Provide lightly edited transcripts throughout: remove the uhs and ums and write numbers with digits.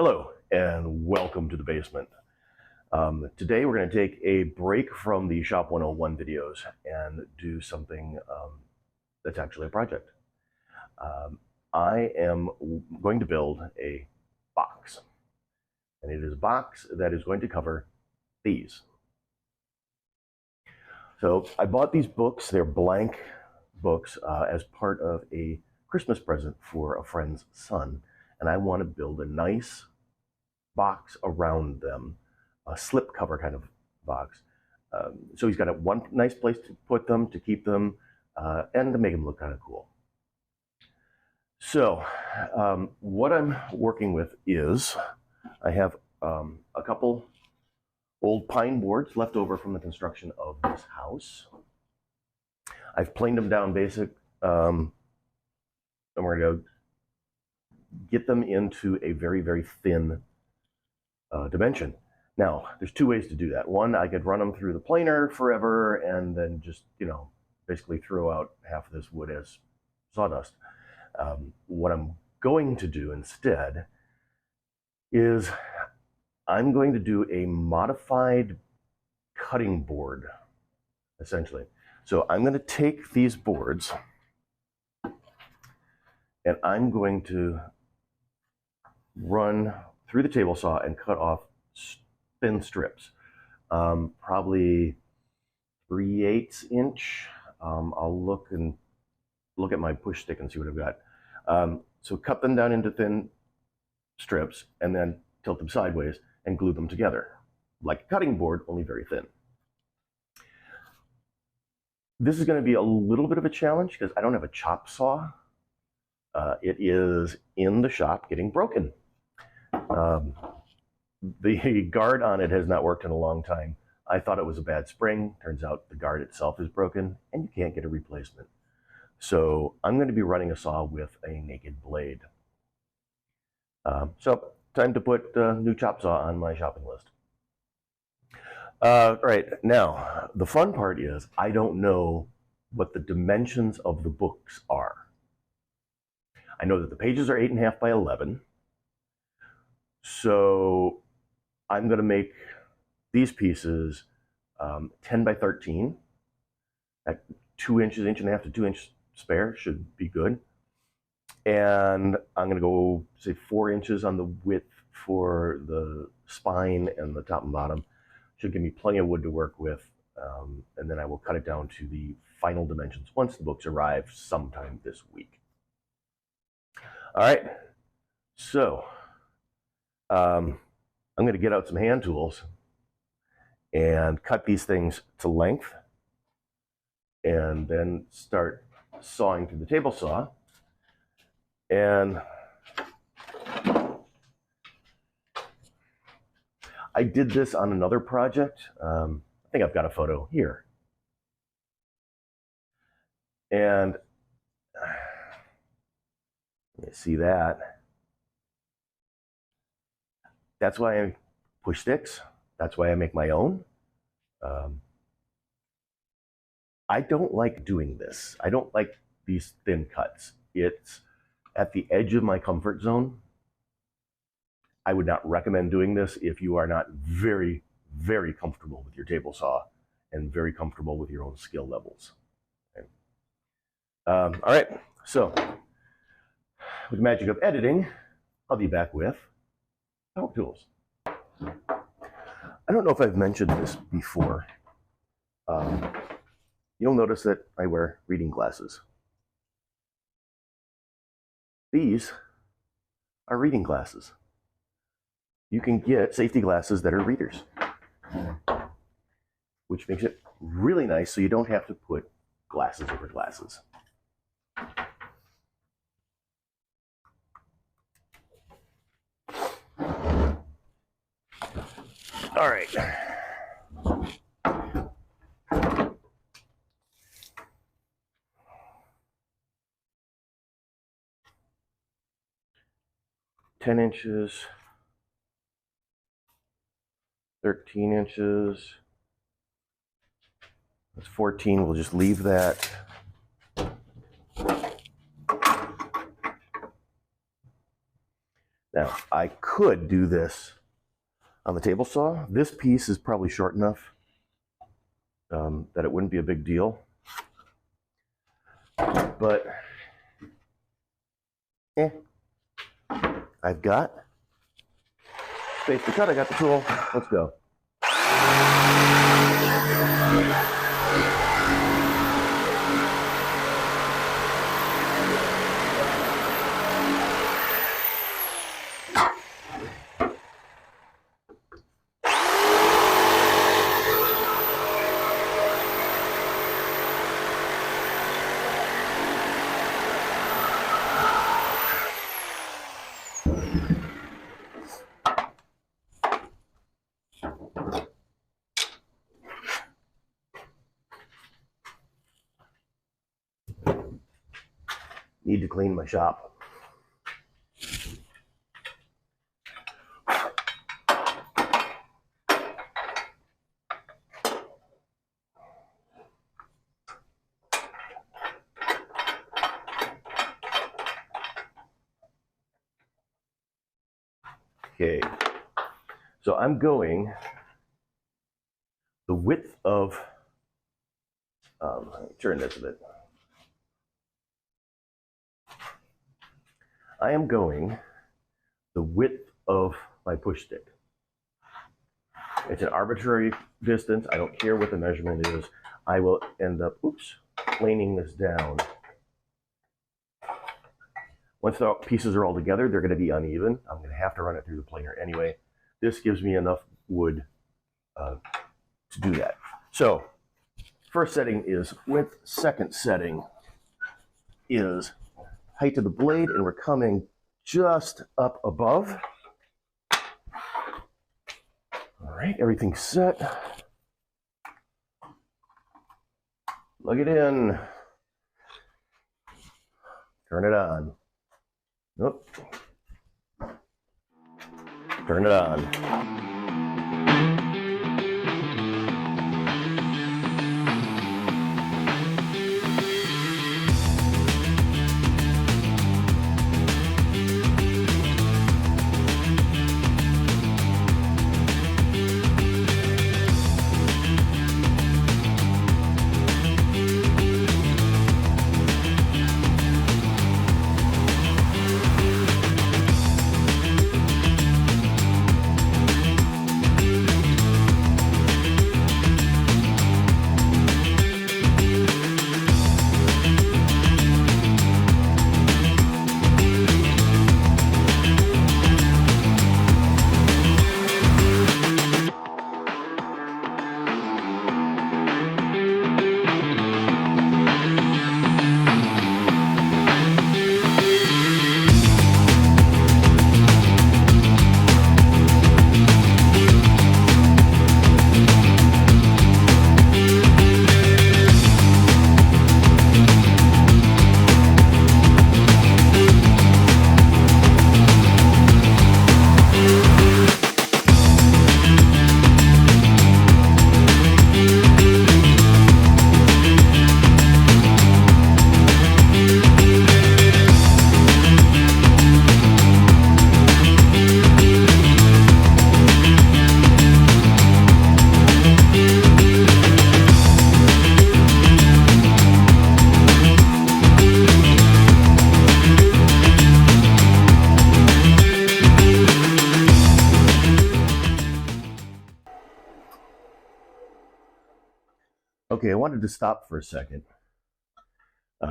Hello and welcome to the basement. Today we're going to take a break from the Shop 101 videos and do something that's actually a project. I am going to build a box, and it is a box that is going to cover these. So I bought these books, they're blank books, as part of a Christmas present for a friend's son, and I want to build a nice box around them, a slip cover kind of box. So he's got one nice place to put them, to keep them, and to make them look kind of cool. So what I'm working with is I have a couple old pine boards left over from the construction of this house. I've planed them down basic, and we're going to get them into a very, very thin dimension. Now, there's two ways to do that. One, I could run them through the planer forever and then just, basically throw out half of this wood as sawdust. What I'm going to do instead is I'm going to do a modified cutting board, essentially. So I'm going to take these boards and I'm going to run through the table saw and cut off thin strips, probably 3/8 inch. I'll look at my push stick and see what I've got. So cut them down into thin strips and then tilt them sideways and glue them together like a cutting board, only very thin. This is going to be a little bit of a challenge because I don't have a chop saw. It is in the shop getting broken. The guard on it has not worked in a long time. I thought it was a bad spring. Turns out the guard itself is broken and you can't get a replacement. So I'm going to be running a saw with a naked blade. So time to put new chop saw on my shopping list. Right, now the fun part is I don't know what the dimensions of the books are. I know that the pages are 8.5 by 11. So I'm going to make these pieces 10 by 13 at 2 inches, 1.5 to 2 inch spare should be good. And I'm going to go say 4 inches on the width for the spine and the top and bottom. Should give me plenty of wood to work with. And then I will cut it down to the final dimensions once the books arrive sometime this week. All right, so I'm going to get out some hand tools and cut these things to length and then start sawing through the table saw. And I did this on another project. I think I've got a photo here. And you see that. That's why I push sticks. That's why I make my own. I don't like doing this. I don't like these thin cuts. It's at the edge of my comfort zone. I would not recommend doing this if you are not very, very comfortable with your table saw and very comfortable with your own skill levels. Okay. All right, so with the magic of editing, I'll be back with power tools. I don't know if I've mentioned this before. You'll notice that I wear reading glasses. These are reading glasses. You can get safety glasses that are readers, which makes it really nice so you don't have to put glasses over glasses. All right. "10 inches, 13 inches, that's 14, we'll just leave that. Now, I could do this on the table saw. This piece is probably short enough that it wouldn't be a big deal. But, I've got space to cut. I got the tool. Let's go. Need to clean my shop. Okay, so I'm going the width of, let me turn this a bit. I am going the width of my push stick. It's an arbitrary distance. I don't care what the measurement is. I will end up, planing this down. Once the pieces are all together, they're going to be uneven. I'm going to have to run it through the planer anyway. This gives me enough wood to do that. So, first setting is width. Second setting is height of the blade, and we're coming just up above. All right, everything's set. Plug it in. Turn it on. Nope. Turn it on. Okay, I wanted to stop for a second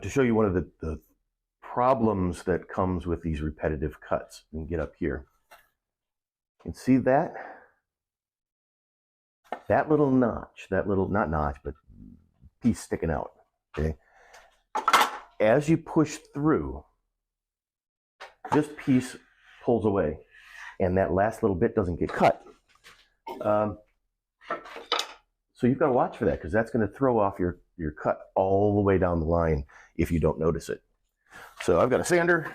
to show you one of the problems that comes with these repetitive cuts. You can get up here. You can see that? That little notch, that little, not notch, but piece sticking out, okay? As you push through, this piece pulls away, and that last little bit doesn't get cut. So you've got to watch for that, because that's going to throw off your cut all the way down the line if you don't notice it. So I've got a sander.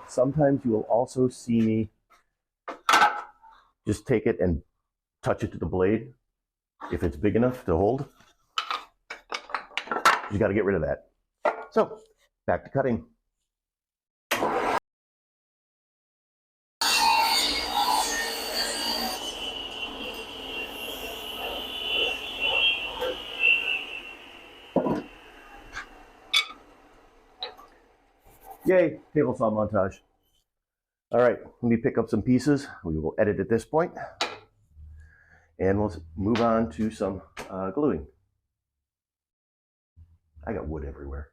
Sometimes you will also see me just take it and touch it to the blade if it's big enough to hold. You got to get rid of that. So back to cutting. Yay, table saw montage. All right, let me pick up some pieces. We will edit at this point, and we'll move on to some gluing. I got wood everywhere.